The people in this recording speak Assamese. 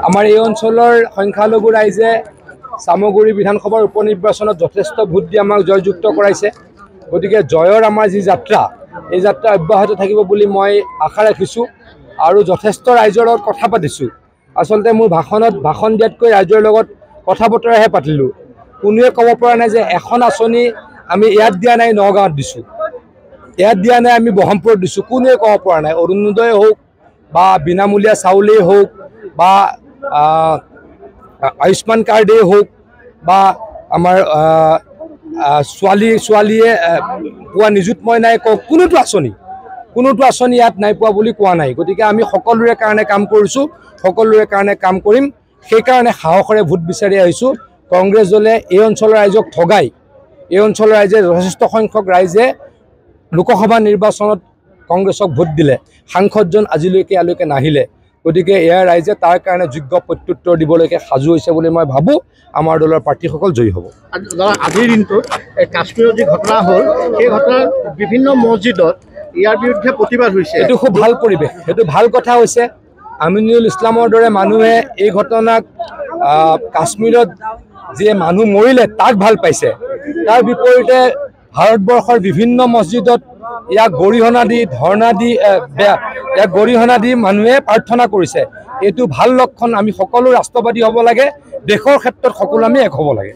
আমাৰ এই অঞ্চলৰ সংখ্যালঘু ৰাইজে চামগুৰি বিধানসভাৰ উপনিৰ্বাচনত যথেষ্ট ভোট দি আমাক জয়যুক্ত কৰাইছে। গতিকে জয়ৰ আমাৰ যি যাত্ৰা, এই যাত্ৰা অব্যাহত থাকিব বুলি মই আশা ৰাখিছোঁ আৰু যথেষ্ট ৰাইজৰ লগত কথা পাতিছোঁ। আচলতে মোৰ ভাষণ দিয়াতকৈ ৰাইজৰ লগত কথা বতৰাহে পাতিলোঁ। কোনোৱে ক'ব পৰা নাই যে এখন আঁচনি আমি ইয়াত দিয়া নাই, নগাঁৱত দিছোঁ, ইয়াত দিয়া নাই আমি ব্ৰহ্মপুৰত দিছোঁ, কোনোৱে ক'ব পৰা নাই। অৰুণোদয় হওক বা বিনামূলীয়া চাউলেই হওক বা আয়ুষ্মান কাৰ্ডেই হওক বা আমাৰ ছোৱালীয়ে পোৱা নিযুত মইনাই কওক, কোনোটো আঁচনি ইয়াত নাই পোৱা বুলি কোৱা নাই। গতিকে আমি সকলোৰে কাৰণে কাম কৰিছোঁ, সকলোৰে কাৰণে কাম কৰিম। সেইকাৰণে সাহসেৰে ভোট বিচাৰি আহিছোঁ। কংগ্ৰেছ দলে এই অঞ্চলৰ ৰাইজক ঠগাই, এই অঞ্চলৰ ৰাইজে যথেষ্ট সংখ্যক ৰাইজে লোকসভা নিৰ্বাচনত কংগ্ৰেছক ভোট দিলে, সাংসদজন আজিলৈকে ইয়ালৈকে নাহিলে। গতিকে এয়া ৰাইজে তাৰ কাৰণে যোগ্য প্ৰত্যুত্তৰ দিবলৈকে সাজু হৈছে বুলি মই ভাবোঁ। আমাৰ দলৰ প্ৰাৰ্থীসকল জয়ী হ'ব। আজিৰ দিনটোত কাশ্মীৰত যি ঘটনা হ'ল, সেই ঘটনাত বিভিন্ন মছজিদত ইয়াৰ বিৰুদ্ধে প্ৰতিবাদ হৈছে। এইটো খুব ভাল পৰিৱেশ, সেইটো ভাল কথা হৈছে। আমিনুল ইছলামৰ দৰে মানুহে এই ঘটনাক কাশ্মীৰত যিয়ে মানুহ মৰিলে তাক ভাল পাইছে। তাৰ বিপৰীতে ভাৰতবৰ্ষৰ বিভিন্ন মছজিদত ইয়াক গৰিহণা দি মানুহে প্ৰাৰ্থনা কৰিছে। এইটো ভাল লক্ষণ। আমি সকলো ৰাষ্ট্ৰবাদী হ'ব লাগে, দেশৰ ক্ষেত্ৰত সকলো আমি এক হ'ব লাগে।